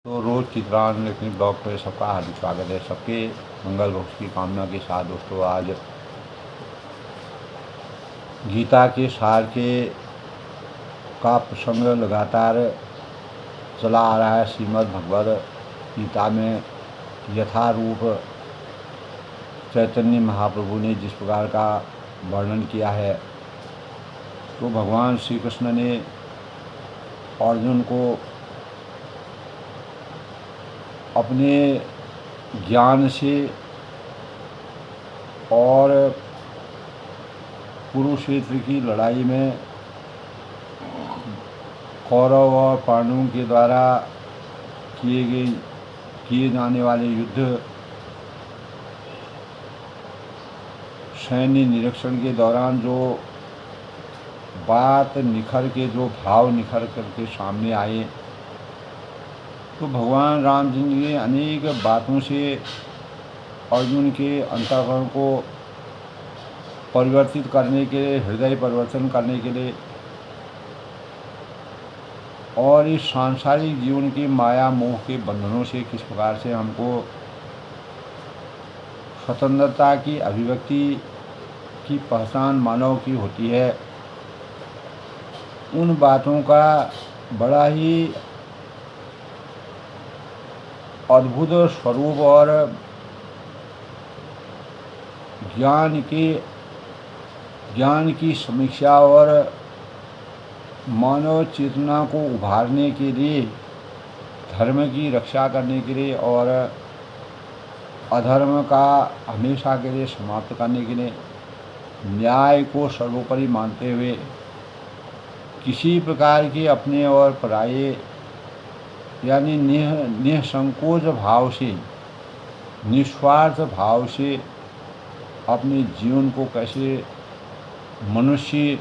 तो रोज़ की तरह लेकिन ब्लॉग पे सबका हार्दिक स्वागत है। सबके मंगल भक्ष की कामना के साथ दोस्तों आज गीता के सार के का प्रसंग लगातार चला आ रहा है। श्रीमद् भगवद गीता में यथारूप चैतन्य महाप्रभु ने जिस प्रकार का वर्णन किया है, तो भगवान श्री कृष्ण ने अर्जुन को अपने ज्ञान से और कुरुक्षेत्र की लड़ाई में कौरव और पांडवों के द्वारा किए जाने वाले युद्ध सैन्य निरीक्षण के दौरान जो बात निखर के, जो भाव निखर करके सामने आए, तो भगवान राम जी ने अनेक बातों से अर्जुन के अंतःकरण को परिवर्तित करने के लिए, हृदय परिवर्तन करने के लिए और इस सांसारिक जीवन की माया मोह के बंधनों से किस प्रकार से हमको स्वतंत्रता की अभिव्यक्ति की पहचान मानव की होती है, उन बातों का बड़ा ही अद्भुत स्वरूप और ज्ञान की समीक्षा और मानव चेतना को उभारने के लिए, धर्म की रक्षा करने के लिए और अधर्म का हमेशा के लिए समाप्त करने के लिए, न्याय को सर्वोपरि मानते हुए किसी प्रकार के अपने और पराये यानी निसंकोच भाव से, निस्वार्थ भाव से अपने जीवन को कैसे मनुष्य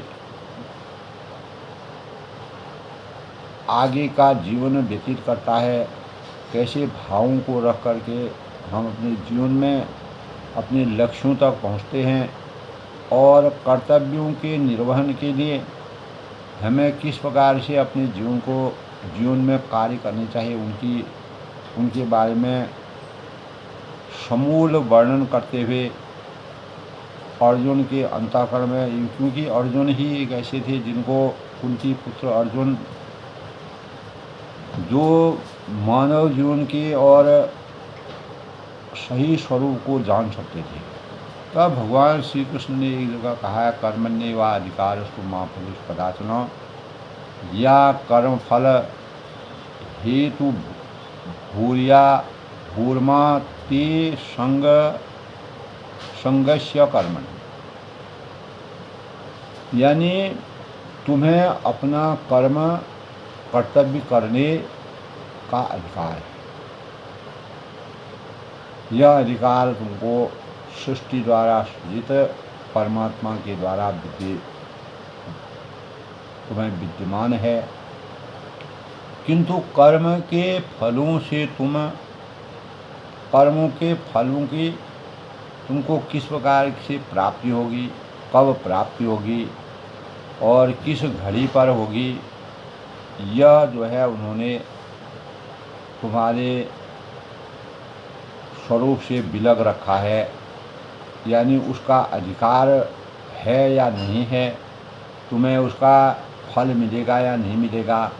आगे का जीवन व्यतीत करता है, कैसे भावों को रख करके हम अपने जीवन में अपने लक्ष्यों तक पहुंचते हैं और कर्तव्यों के निर्वहन के लिए हमें किस प्रकार से अपने जीवन में कार्य करने चाहिए, उनके बारे में समूल वर्णन करते हुए अर्जुन के अंतःकरण में, क्योंकि अर्जुन ही एक ऐसे थे जिनको कुंती पुत्र अर्जुन जो मानव जीवन के और सही स्वरूप को जान सकते थे। तब भगवान श्री कृष्ण ने एक जगह कहा है, कर्मण्येव वा अधिकारस्तु मा फलेषु कदाचन, या कर्म फल हेतु भूरिया भूर्मा ते संगस्य कर्मण, यानी तुम्हें अपना कर्तव्य करने का अधिकार है। यह अधिकार तुमको सृष्टि द्वारा सृजित परमात्मा के द्वारा तुम्हें विद्यमान है, किंतु कर्मों के फलों की तुमको किस प्रकार से प्राप्ति होगी, कब प्राप्ति होगी और किस घड़ी पर होगी, यह जो है उन्होंने तुम्हारे स्वरूप से विलग रखा है, यानी उसका अधिकार है या नहीं है, तुम्हें उसका फल मिलेगा या नहीं मिलेगा,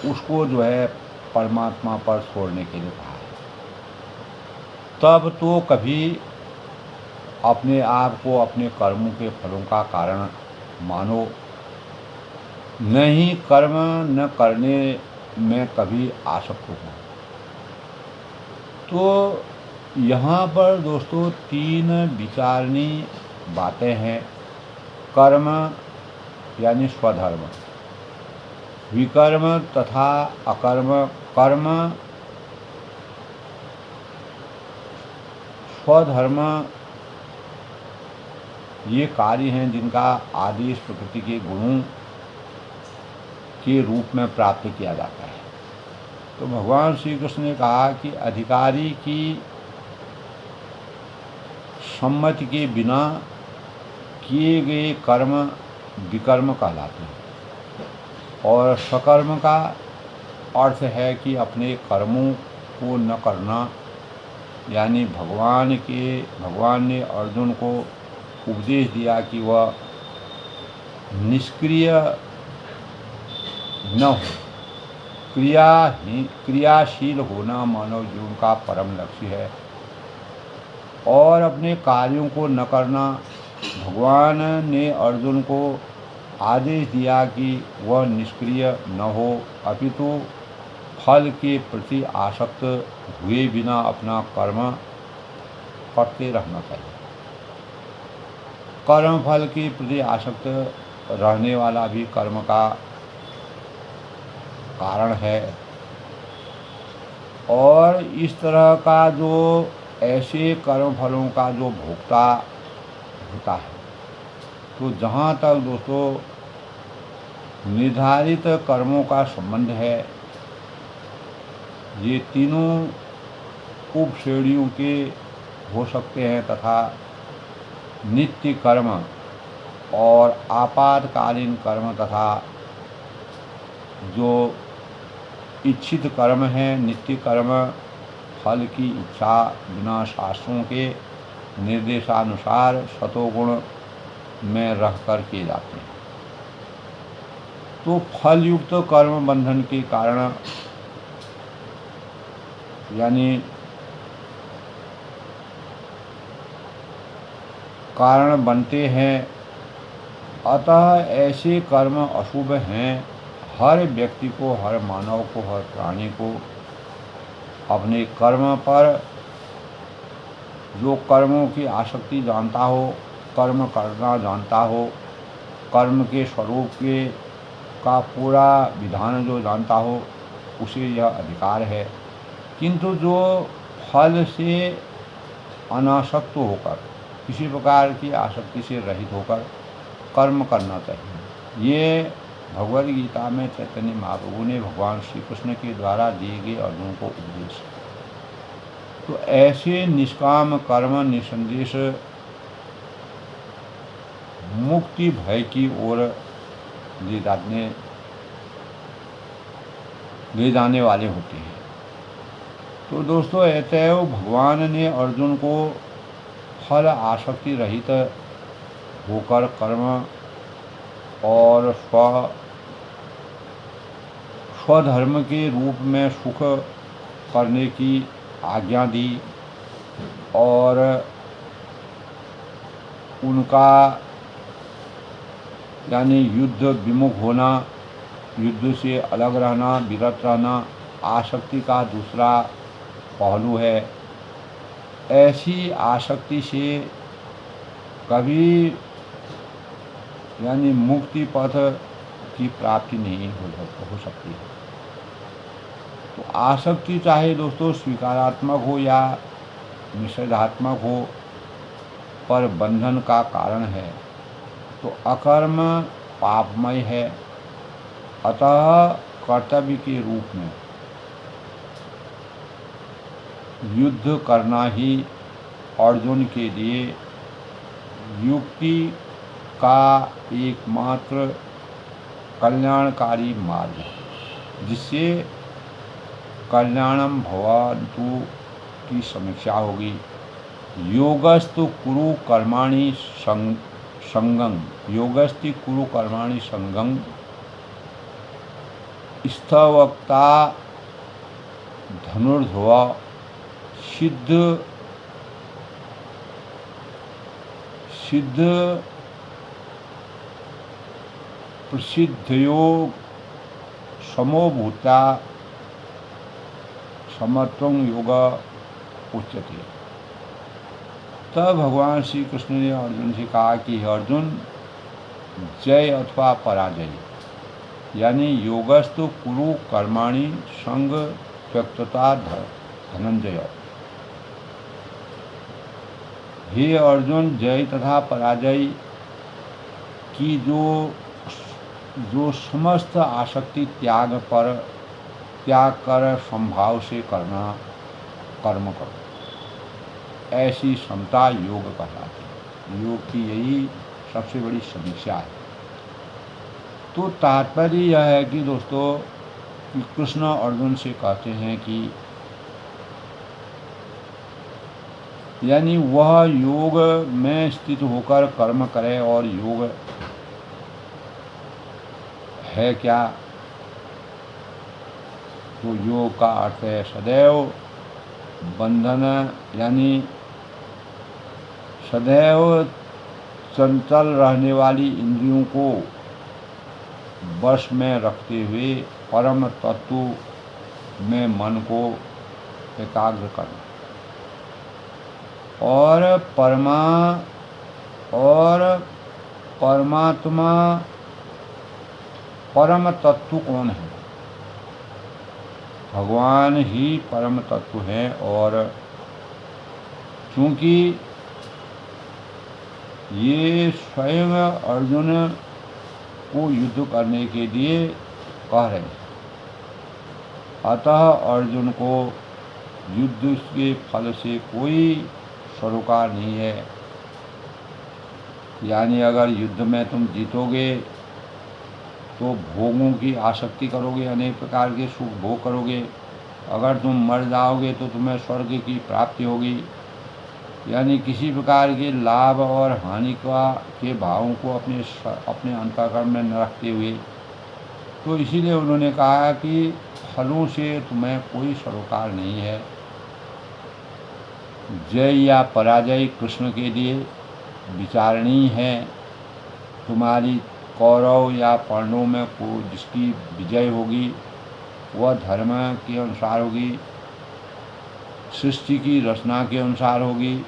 उसको जो है परमात्मा पर छोड़ने के लिए कहा है। तब तो कभी अपने आप को अपने कर्मों के फलों का कारण मानो नहीं, कर्म न करने में कभी आसक्त हो। तो यहाँ पर दोस्तों तीन विचारणी बातें हैं। कर्म यानी स्वधर्म, विकर्म तथा अकर्म। कर्म स्वधर्म ये कार्य हैं जिनका आदेश प्रकृति के गुणों के रूप में प्राप्त किया जाता है। तो भगवान श्री कृष्ण ने कहा कि अधिकारी की सम्मति के बिना किए गए कर्म विकर्म कहलाते हैं और सकर्म का अर्थ है कि अपने कर्मों को न करना, यानी भगवान ने अर्जुन को उपदेश दिया कि वह निष्क्रिय न हो। क्रियाशील होना मानव जीवन का परम लक्ष्य है और अपने कार्यों को न करना। भगवान ने अर्जुन को आदेश दिया कि वह निष्क्रिय न हो, अपितु फल के प्रति आसक्त हुए बिना अपना कर्म करते रहना चाहिए। कर्म फल के प्रति आसक्त रहने वाला भी कर्म का कारण है, और इस तरह का जो ऐसे कर्म फलों का जो भोक्ता होता है, तो जहाँ तक दोस्तों निर्धारित कर्मों का संबंध है, ये तीनों उप श्रेणियों के हो सकते हैं तथा नित्य कर्म और आपातकालीन कर्म तथा जो इच्छित कर्म है, नित्य कर्म फल की इच्छा बिना शास्त्रों के निर्देशानुसार सतोगुण में रहकर किए जाते हैं। तो फल युक्त कर्म बंधन के कारण यानी कारण बनते हैं, अतः ऐसे कर्म अशुभ हैं। हर व्यक्ति को, हर मानव को, हर प्राणी को अपने कर्म पर जो कर्मों की आसक्ति जानता हो, कर्म करना जानता हो, कर्म के स्वरूप के का पूरा विधान जो जानता हो, उसे यह अधिकार है। किंतु जो फल से अनासक्त होकर, किसी प्रकार की आसक्ति से रहित होकर कर्म करना चाहिए। ये भगवद गीता में चैतन्य महाप्रभु ने भगवान श्री कृष्ण के द्वारा दिए गए अर्जुन को उपदेश। तो ऐसे निष्काम कर्म निसंदेश मुक्ति भय की ओर ले जाने वाले होते हैं। तो दोस्तों, अतएव भगवान ने अर्जुन को फल आसक्ति रहित होकर कर्म और स्वधर्म के रूप में सुख करने की आज्ञा दी और उनका यानी युद्ध विमुख होना, युद्ध से अलग रहना, विरत रहना आसक्ति का दूसरा पहलू है। ऐसी आसक्ति से कभी यानी मुक्ति पथ की प्राप्ति नहीं हो सकती है। तो आसक्ति चाहे दोस्तों स्वीकारात्मक हो या निषेधात्मक हो, पर बंधन का कारण है। तो अकर्म पापमय है, अतः कर्तव्य के रूप में युद्ध करना ही अर्जुन के लिए युक्ति का एकमात्र कल्याणकारी मार्ग है, जिससे कल्याणम भवन्तु की समीक्षा होगी। योगस्तु कुरु कर्माणि संगं, योगस्ति कुरु कर्माणि संगं स्थवक्ता धनुर्धव सिद्ध प्रसिद्धयो समोभूता समत्वं योग उच्यते। तब भगवान श्री कृष्ण ने अर्जुन से कहा कि अर्जुन, जय अथवा पराजय यानी योगस्तु कुरु कर्माणि संग त्यक्तता धनंजय। हे अर्जुन, जय तथा पराजय की जो समस्त आसक्ति त्याग कर संभाव से कर्म करो, ऐसी क्षमता योग कहलाती है। योग की यही सबसे बड़ी समीक्षा है। तो तात्पर्य यह है कि दोस्तों, कि कृष्ण अर्जुन से कहते हैं कि यानी वह योग में स्थित होकर कर्म करे, और योग है क्या? तो योग का अर्थ है सदैव बंधन, यानी सदैव चंचल रहने वाली इंद्रियों को वश में रखते हुए परम तत्व में मन को एकाग्र करना, और परमात्मा परम तत्व कौन है? भगवान ही परम तत्व है। और चूंकि ये स्वयं अर्जुन को युद्ध करने के लिए कह रहे हैं, अतः अर्जुन को युद्ध के फल से कोई सरोकार नहीं है। यानी अगर युद्ध में तुम जीतोगे तो भोगों की आसक्ति करोगे, अनेक प्रकार के सुख भोग करोगे। अगर तुम मर जाओगे तो तुम्हें स्वर्ग की प्राप्ति होगी। यानी किसी प्रकार के लाभ और हानि के भावों को अपने अंतःकरण में न रखते हुए, तो इसीलिए उन्होंने कहा कि फलों से तुम्हें कोई सरोकार नहीं है। जय या पराजय कृष्ण के लिए विचारणीय है। तुम्हारी कौरव या पांडवों में को जिसकी विजय होगी वह धर्म के अनुसार होगी, सृष्टि की रचना के अनुसार होगी,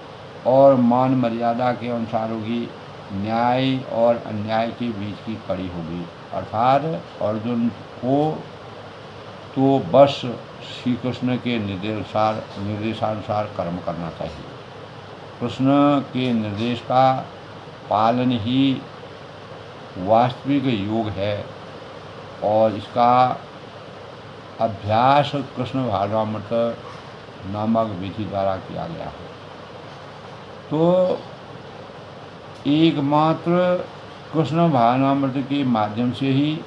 और मान मर्यादा के अनुसार होगी, न्याय और अन्याय के बीच की कड़ी होगी। अर्थात अर्जुन को तो बस श्री कृष्ण के निर्देशानुसार कर्म करना चाहिए। कृष्ण के निर्देश का पालन ही वास्तविक योग है, और इसका अभ्यास कृष्ण भागवत नामक विधि द्वारा किया गया है। तो एकमात्र कृष्ण भावनामृत के माध्यम से ही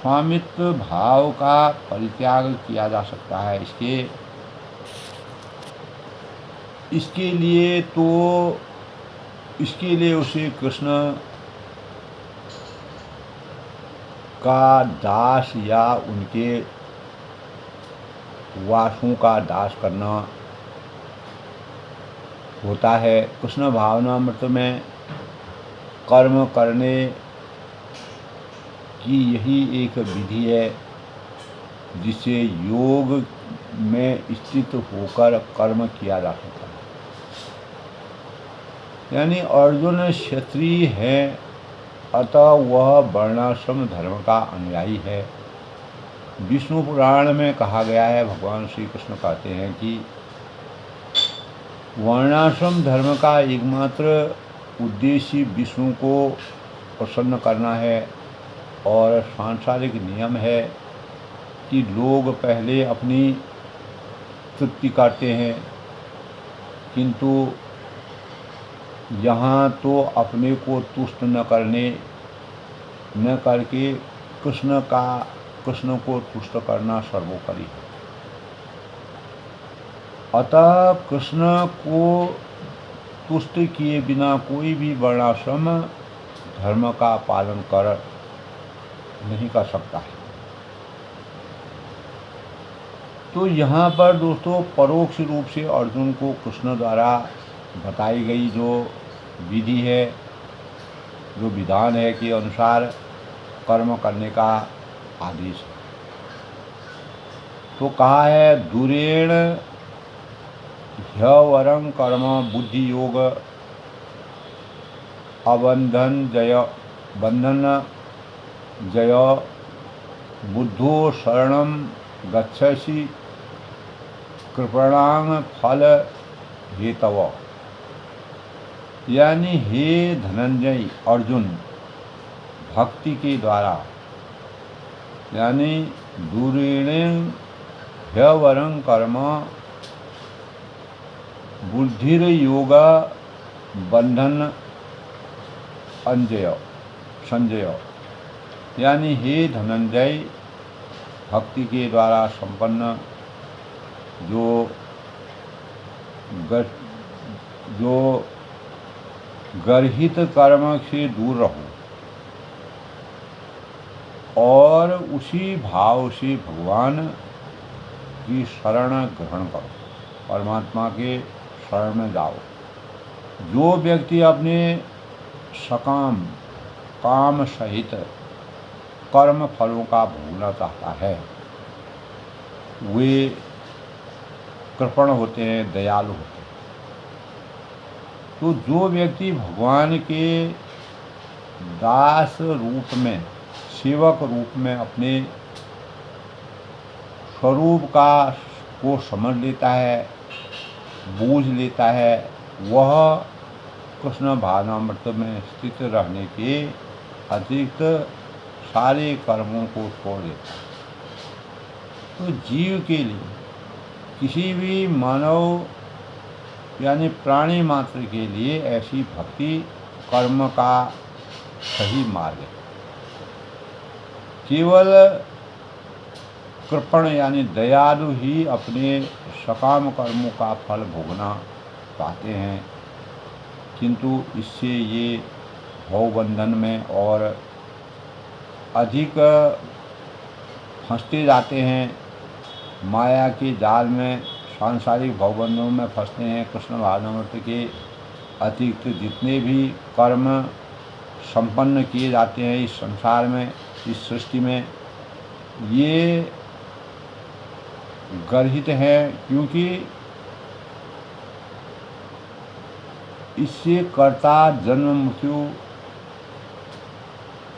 स्वामित्व भाव का परित्याग किया जा सकता है। इसके लिए उसे कृष्ण का दास या उनके वासों का दास करना होता है। कृष्ण भावनामृत में कर्म करने की यही एक विधि है जिससे योग में स्थित होकर कर्म किया जा सकता है। यानी अर्जुन क्षत्रिय है, अतः वह वर्णाश्रम धर्म का अनुयायी है। विष्णु पुराण में कहा गया है, भगवान श्री कृष्ण कहते हैं कि वर्णाश्रम धर्म का एकमात्र उद्देश्य विष्णु को प्रसन्न करना है, और सांसारिक नियम है कि लोग पहले अपनी तृप्ति करते हैं, किंतु यहाँ तो अपने को तुष्ट न करके कृष्ण को तुष्ट करना सर्वोपरि है। अतः कृष्ण को तुष्ट किए बिना कोई भी वर्णाश्रम धर्म का पालन नहीं कर सकता है। तो यहाँ पर दोस्तों परोक्ष रूप से अर्जुन को कृष्ण द्वारा बताई गई जो विधि है, जो विधान है के अनुसार कर्म करने का आदेश है। तो कहा है दूरेण ह्यवरं कर्म बुद्धि योग अबंधन जय बुद्धो शरणं गच्छसि कृपणां फल हेतव। यानी हे धनंजय अर्जुन, भक्ति के द्वारा यानी दूरेण ह्यवरं कर्म बुद्धिर योगा बंधन संजय। यानी हे धनंजय, भक्ति के द्वारा संपन्न जो गर, जो गर्हित कर्म से दूर रहो और उसी भाव से भगवान की शरण ग्रहण करो, परमात्मा के शरण में जाओ। जो व्यक्ति अपने सकाम काम सहित कर्म फलों का भोगना चाहता है वे कृपण होते हैं, दयालु होते हैं। तो जो व्यक्ति भगवान के दास रूप में, सेवक रूप में अपने स्वरूप को समझ लेता है, बूझ लेता है, वह कृष्ण भावनामृत में स्थित रहने के अतिरिक्त सारे कर्मों को छोड़ देता है। तो जीव के लिए, किसी भी मानव यानी प्राणी मात्र के लिए ऐसी भक्ति कर्म का सही मार्ग है। केवल कृपण यानी दयालु ही अपने सकाम कर्मों का फल भोगना पाते हैं, किंतु इससे ये भवबंधन में और अधिक फंसते जाते हैं, माया के जाल में, सांसारिक भवबंधनों में फंसते हैं। कृष्ण भावनामृत के अतिरिक्त जितने भी कर्म संपन्न किए जाते हैं इस संसार में, इस सृष्टि में, ये गर्हित है, क्योंकि इससे कर्ता जन्म मृत्यु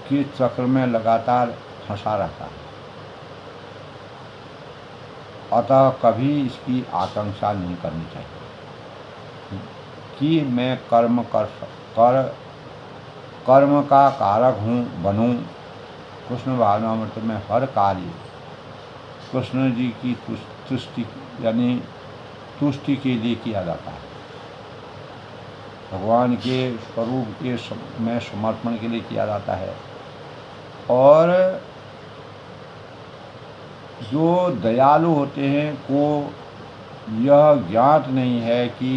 के चक्र में लगातार फंसा रहता है। अतः कभी इसकी आकांक्षा नहीं करनी चाहिए कि मैं कर्म का कारक बनूं। कृष्ण भावनामृत में हर कार्य कृष्ण जी की तुष्टि यानी तुष्टि के लिए किया जाता है, भगवान के स्वरूप के में समर्पण के लिए किया जाता है। और जो दयालु होते हैं को यह ज्ञात नहीं है कि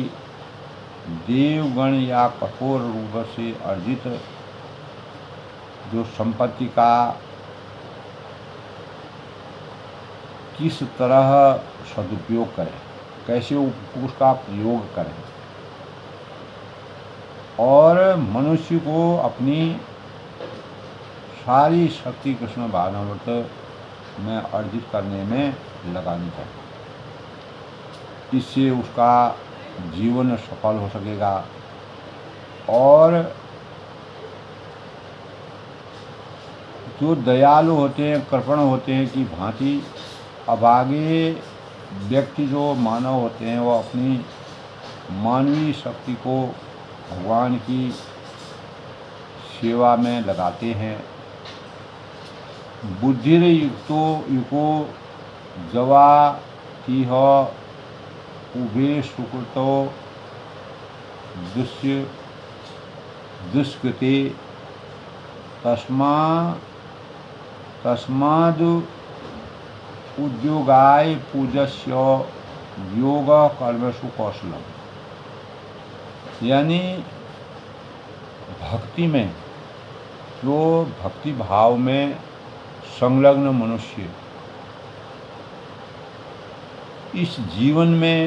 देवगण या कठोर रूप से अर्जित जो संपत्ति का किस तरह सदुपयोग करें, कैसे उसका प्रयोग करें, और मनुष्य को अपनी सारी शक्ति कृष्ण भावनामृत में अर्जित करने में लगानी चाहिए। इससे उसका जीवन सफल हो सकेगा। और जो दयालु होते हैं, कृपण होते हैं कि भांति अभागे व्यक्ति जो मानव होते हैं वो अपनी मानवीय शक्ति को भगवान की सेवा में लगाते हैं। बुद्धिर युको जवा तीह उभे सुकृतो दुष्कृते तस्माद् उद्योगाय पूजस्य योग कर्मसु कौशलम। यानी भक्ति में, जो भक्ति भाव में संलग्न मनुष्य इस जीवन में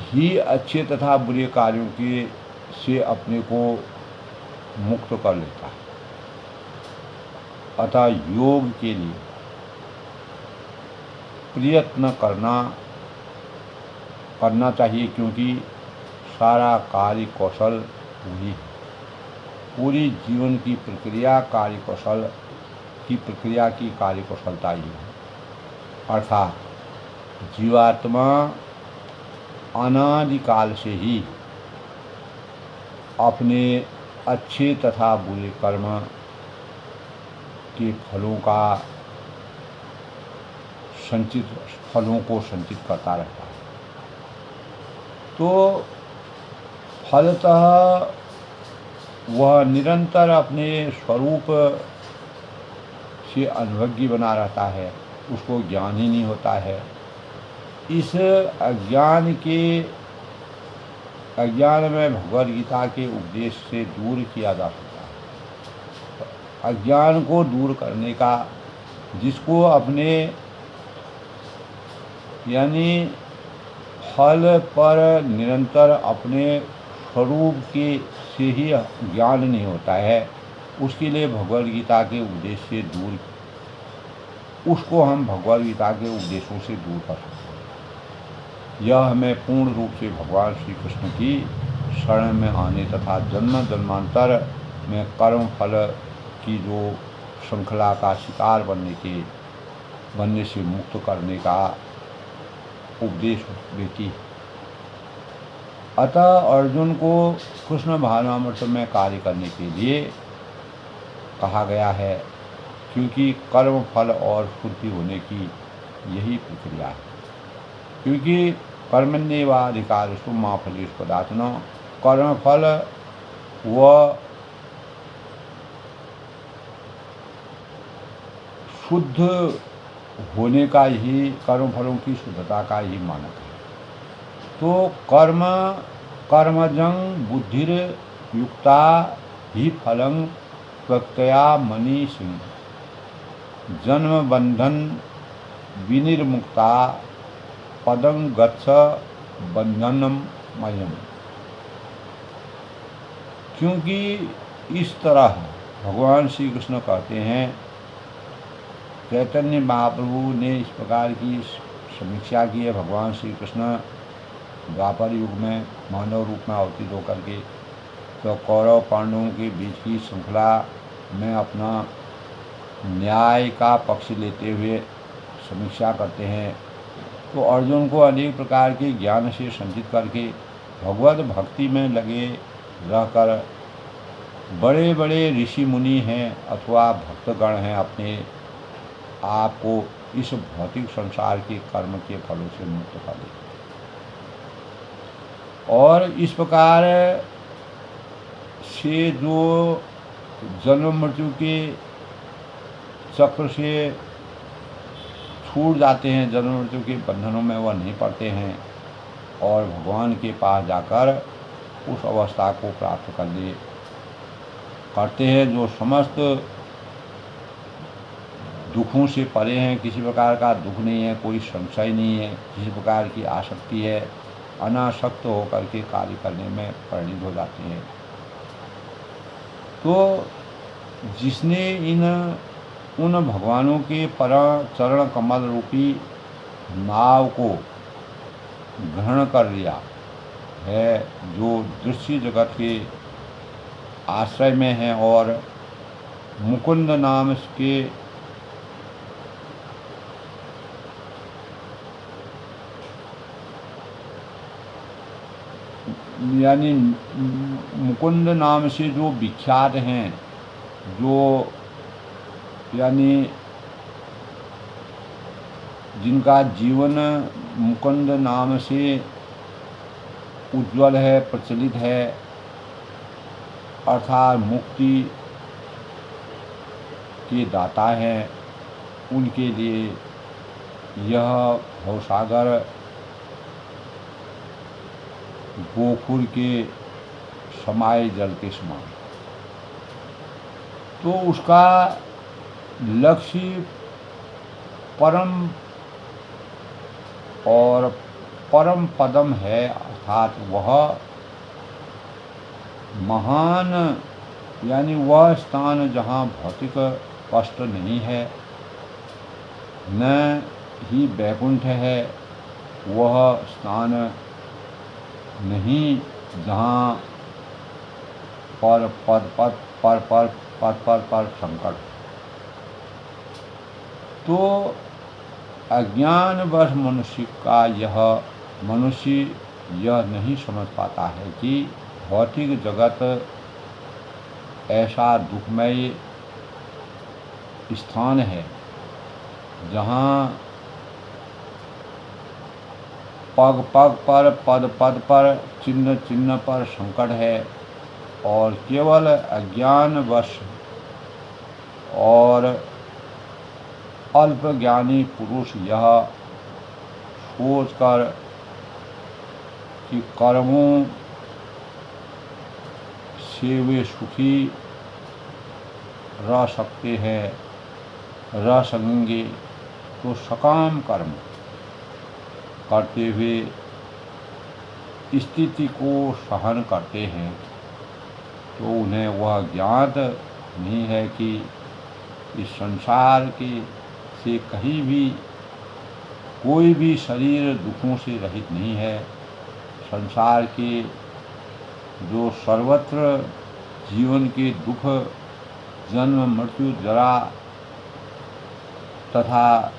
ही अच्छे तथा बुरे कार्यों के से अपने को मुक्त कर लेता है। अतः योग के लिए प्रयत्न करना चाहिए, क्योंकि सारा कार्य कौशल वही है। पूरी जीवन की प्रक्रिया कार्य कौशल की प्रक्रिया की कार्य कौशलता ही है। अर्थात जीवात्मा अनादिकाल से ही अपने अच्छे तथा बुरे कर्म के फलों को संचित करता रहता है। तो फलतः वह निरंतर अपने स्वरूप से अनभिज्ञ बना रहता है, उसको ज्ञान ही नहीं होता है। इस अज्ञान में भगवद गीता के उपदेश से दूर किया जा सकता है। अज्ञान को दूर करने का, जिसको अपने यानी फल पर निरंतर अपने स्वरूप के से ही ज्ञान नहीं होता है, उसके लिए भगवद गीता के उपदेश से दूर, उसको हम भगवद गीता के उपदेशों से दूर कर सकते हैं। यह हमें पूर्ण रूप से भगवान श्री कृष्ण की शरण में आने तथा जन्म जन्मांतर में कर्म फल की जो श्रृंखला का शिकार बनने से मुक्त करने का उपदेश देती है। अतः अर्जुन को कृष्ण भावनामृत में कार्य करने के लिए कहा गया है, क्योंकि कर्म फल और स्फूर्ति होने की यही प्रक्रिया है। क्योंकि कर्मण्येवाधिकारस्तु मा फलेषु कदाचन, कर्म फल व शुद्ध होने का ही, कर्म फलों की शुद्धता का ही मानक है। तो कर्मजं बुद्धिर युक्ता ही फलं प्रत्यया मनीषी, जन्म बंधन विनिर्मुक्ता पदं गच्छ बंधनम मयम। क्योंकि इस तरह भगवान श्री कृष्ण कहते हैं, चैतन्य महाप्रभु ने इस प्रकार की समीक्षा की है। भगवान श्री कृष्ण द्वापर युग में मानव रूप में अवतीर्ण होकर के तो कौरव पांडवों के बीच की श्रृंखला में अपना न्याय का पक्ष लेते हुए समीक्षा करते हैं। तो अर्जुन को अनेक प्रकार के ज्ञान से संचित करके भगवत भक्ति में लगे रहकर बड़े बड़े ऋषि मुनि हैं अथवा भक्तगण हैं, अपने आप को इस भौतिक संसार के कर्म के फलों से मुक्त कर देते। और इस प्रकार से जो जन्म मृत्यु के चक्र से छूट जाते हैं, जन्म मृत्यु के बंधनों में वह नहीं पड़ते हैं और भगवान के पास जाकर उस अवस्था को प्राप्त करते हैं जो समस्त दुखों से परे हैं। किसी प्रकार का दुख नहीं है, कोई संशय नहीं है, किसी प्रकार की आसक्ति है, अनासक्त होकर के कार्य करने में परिणित हो जाते हैं। तो जिसने उन भगवानों के चरण कमल रूपी नाव को ग्रहण कर लिया है, जो दृश्य जगत के आश्रय में है और मुकुंद नाम के यानी मुकुंद नाम से जो विख्यात हैं, जो यानी जिनका जीवन मुकुंद नाम से उज्ज्वल है, प्रचलित है, अर्थात मुक्ति के दाता हैं, उनके लिए यह भवसागर गोकुल के समाये जल के समान। तो उसका लक्ष्य परम और परम पदम है, अर्थात वह महान यानी वह स्थान जहाँ भौतिक कष्ट नहीं है, न ही वैकुंठ है, वह स्थान नहीं जहाँ पर संकट। तो अज्ञानवश मनुष्य यह नहीं समझ पाता है कि भौतिक जगत ऐसा दुखमय स्थान है जहाँ पग पग पर, पद पद पर, चिन्ह चिन्ह पर संकट है और केवल अज्ञानवश और अल्पज्ञानी पुरुष यह सोचकर कि कर्मों से वे सुखी रह सकते हैं, रह सकेंगे, तो सकाम कर्म करते हुए स्थिति को सहन करते हैं, तो उन्हें वह ज्ञात नहीं है कि इस संसार के से कहीं भी कोई भी शरीर दुखों से रहित नहीं है। संसार के जो सर्वत्र जीवन के दुख, जन्म मृत्यु जरा तथा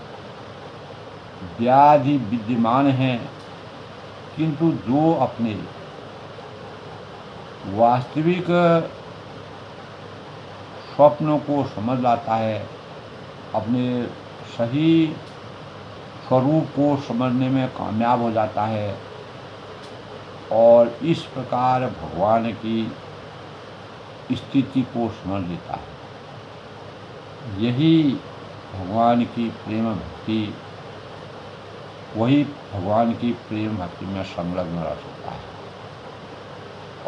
व्याधि विद्यमान हैं, किंतु जो अपने वास्तविक स्वप्न को समझ लाता है, अपने सही स्वरूप को समझने में कामयाब हो जाता है और इस प्रकार भगवान की स्थिति को समझ लेता है, यही भगवान की प्रेम भक्ति, वही भगवान की प्रेम भक्ति में संलग्न रह सकता है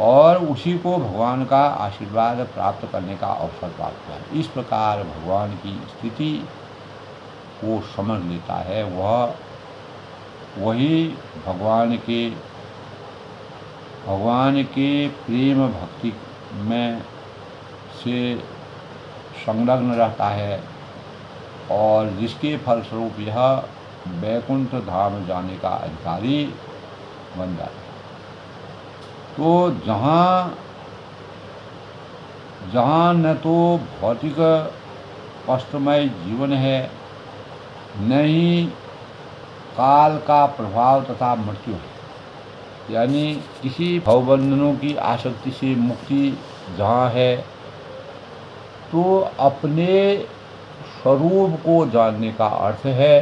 और उसी को भगवान का आशीर्वाद प्राप्त करने का अवसर प्राप्त है। इस प्रकार भगवान की स्थिति को समझ लेता है, वही भगवान के प्रेम भक्ति में से संलग्न रहता है और जिसके फलस्वरूप यह वैकुंठ धाम जाने का अधिकारी बन जाता है। तो जहाँ न तो भौतिक कष्टमय जीवन है, न ही काल का प्रभाव तथा मृत्यु है, यानी किसी भवबंधनों की आसक्ति से मुक्ति जहाँ है, तो अपने स्वरूप को जानने का अर्थ है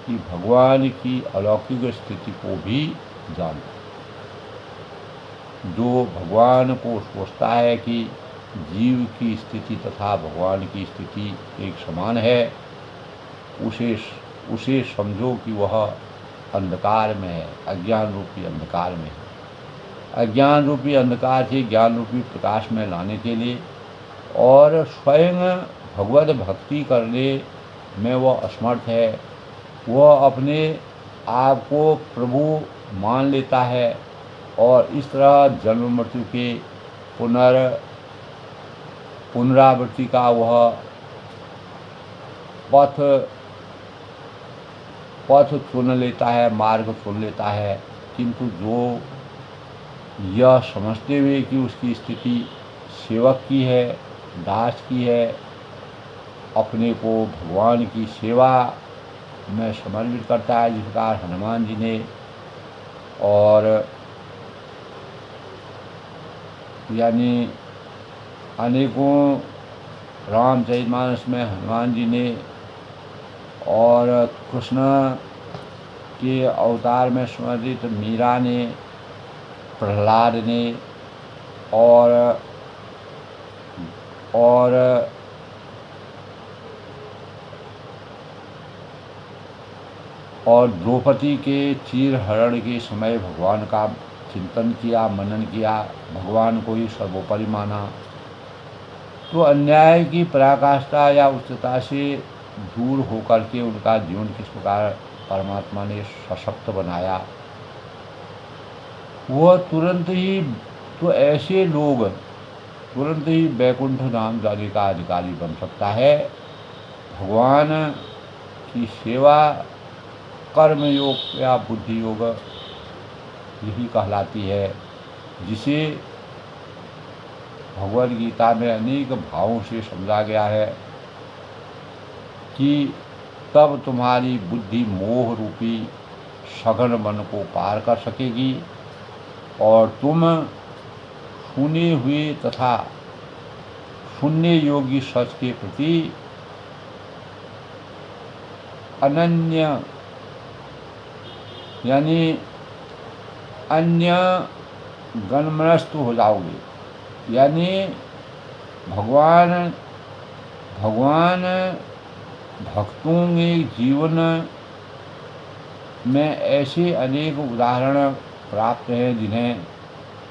कि भगवान की अलौकिक स्थिति को भी जानना। जो भगवान को सोचता है कि जीव की स्थिति तथा भगवान की स्थिति एक समान है, उसे समझो कि वह अंधकार में है, अज्ञान रूपी अंधकार में है। अज्ञान रूपी अंधकार से ज्ञान रूपी प्रकाश में लाने के लिए और स्वयं भगवत भक्ति करने में वह असमर्थ है, वह अपने आप को प्रभु मान लेता है और इस तरह जन्म मृत्यु के पुनरावृत्ति का वह पथ चुन लेता है, मार्ग चुन लेता है। किंतु जो यह समझते हुए कि उसकी स्थिति सेवक की है, दास की है, अपने को भगवान की सेवा में समर्पित करता है, जिस प्रकार हनुमान जी ने, और यानी अनेकों रामचरितमानस में हनुमान जी ने और कृष्ण के अवतार में समर्पित मीरा ने, प्रहलाद ने और द्रौपदी के चीर हरण के समय भगवान का चिंतन किया, मनन किया, भगवान को ही सर्वोपरि माना। तो अन्याय की पराकाष्ठा या उच्चता से दूर होकर के उनका जीवन किस प्रकार परमात्मा ने सशक्त बनाया, वह तुरंत ही, तो ऐसे लोग तुरंत ही वैकुंठ धाम जाने का अधिकारी बन सकता है। भगवान की सेवा कर्म योग या बुद्धि योग यही कहलाती है, जिसे भगवद गीता में अनेक भावों से समझा गया है कि तब तुम्हारी बुद्धि मोह रूपी सघन वन को पार कर सकेगी और तुम सुने हुए तथा सुनने योग्य सच के प्रति अनन्य यानी अन्य गणमनस्क हो जाओगे। यानी भगवान भक्तों के जीवन में ऐसे अनेक उदाहरण प्राप्त हैं जिन्हें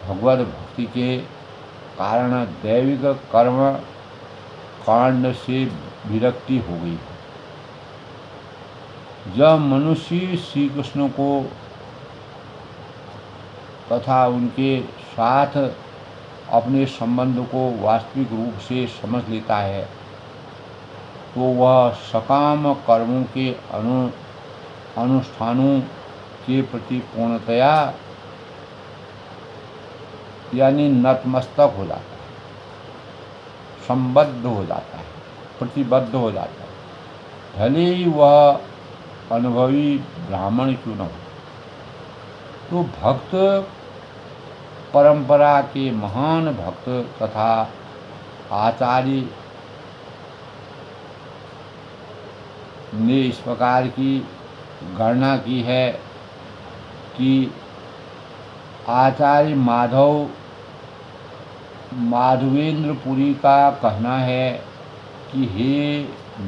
भगवत भक्ति के कारण दैविक कर्म कांड से विरक्ति हो गई। जब मनुष्य श्री कृष्ण को तथा उनके साथ अपने संबंध को वास्तविक रूप से समझ लेता है तो वह सकाम कर्मों के अनुष्ठानों के प्रति पूर्णतया यानी नतमस्तक हो जाता है, संबद्ध हो जाता है, प्रतिबद्ध हो जाता है, भले ही वह अनुभवी ब्राह्मण क्यों न हो। तो भक्त परंपरा के महान भक्त तथा आचार्य ने इस प्रकार की गणना की है कि आचार्य माधवेंद्रपुरी का कहना है कि हे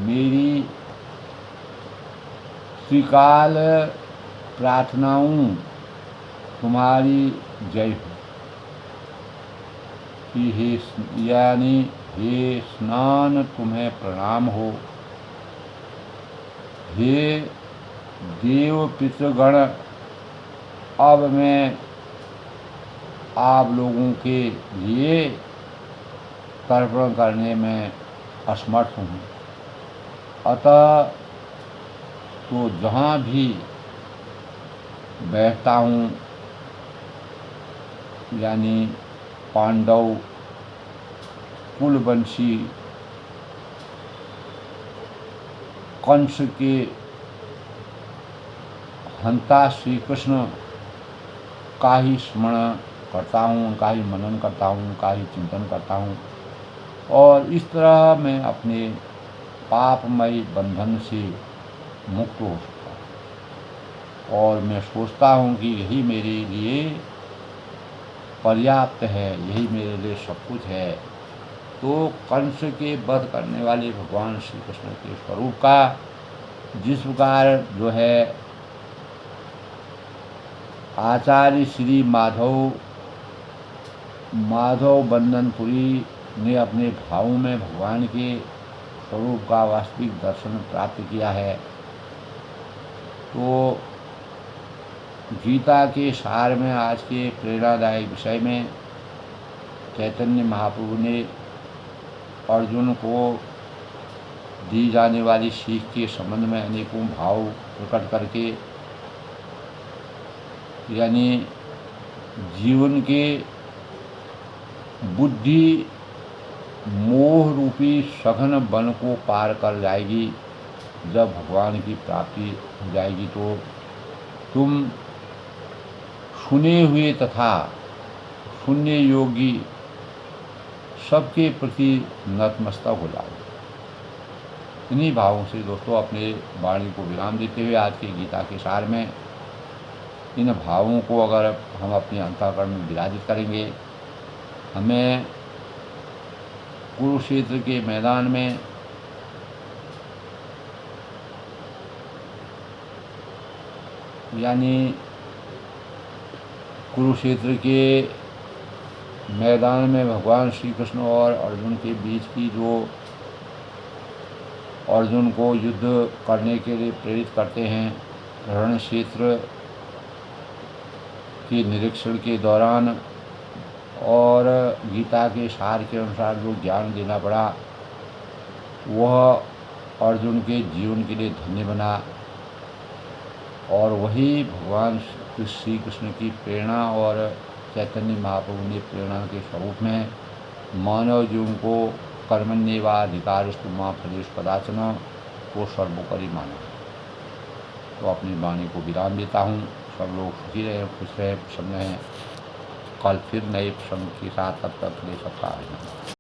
मेरी त्रिकाल प्रार्थनाओं तुम्हारी जय हो, कि हे स्नान तुम्हें प्रणाम हो, हे देव पितृगण अब मैं आप लोगों के लिए तर्पण करने में असमर्थ हूँ। अतः तो जहाँ भी बैठता हूँ यानी पांडव कुलवंशी कंस के हंता श्री कृष्ण का ही स्मरण करता हूँ, उनका ही मनन करता हूँ, उनका ही चिंतन करता हूँ और इस तरह मैं अपने पापमय बंधन से मुक्त हो सकता हूँ। और मैं सोचता हूँ कि यही मेरे लिए पर्याप्त है, यही मेरे लिए सब कुछ है। तो कंस के वध करने वाले भगवान श्री कृष्ण के स्वरूप का जिस प्रकार जो है आचार्य श्री माधव बंदनपुरी ने अपने भावों में भगवान के स्वरूप का वास्तविक दर्शन प्राप्त किया है। तो गीता के सार में आज के प्रेरणादायक विषय में चैतन्य महाप्रभु ने अर्जुन को दी जाने वाली सीख के संबंध में अनेकों भाव प्रकट करके यानी जीवन के बुद्धि मोह रूपी सघन वन को पार कर जाएगी। जब भगवान की प्राप्ति हो जाएगी तो तुम सुने हुए तथा सुनने योगी सबके प्रति नतमस्तक हो जाओगे। इन्हीं भावों से दोस्तों अपने वाणी को विराम देते हुए आज के गीता के सार में इन भावों को अगर हम अपने अंतःकरण में विराजित करेंगे, हमें कुरुक्षेत्र के मैदान में यानी कुरुक्षेत्र के मैदान में भगवान श्री कृष्ण और अर्जुन के बीच की जो अर्जुन को युद्ध करने के लिए प्रेरित करते हैं, रण क्षेत्र के निरीक्षण के दौरान और गीता के सार के अनुसार जो ज्ञान देना पड़ा वह अर्जुन के जीवन के लिए धन्य बना और वही भगवान श्री कृष्ण की प्रेरणा और चैतन्य महाप्रभु ने प्रेरणा के स्वरूप में मानव जीवन को कर्मण्येवाधिकारस्तु मा फलेषु कदाचन को सर्वोपरि माना। तो अपनी वाणी को विराम देता हूँ। सब लोग सुखी रहे, खुश रहे, प्रसन्न रहें। कल फिर नए प्रसंग के साथ, तब तक ले सबका आनंद।